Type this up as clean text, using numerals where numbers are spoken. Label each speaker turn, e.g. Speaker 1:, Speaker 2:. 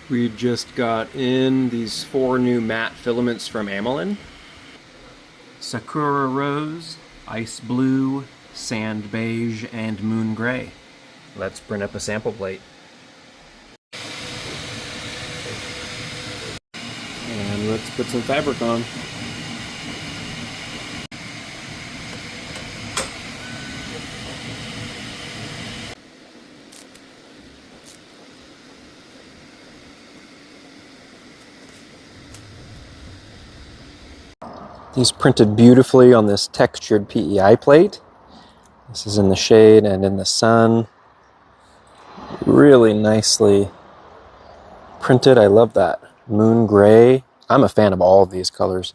Speaker 1: We just got in these 4 new matte filaments from Amolen. Sakura rose, ice blue, sand beige, and moon gray. Let's print up a sample plate. And let's put some fabric on. These printed beautifully on this textured PEI plate. This is in the shade and in the sun. Really nicely printed. I love that moon gray. I'm a fan of all of these colors.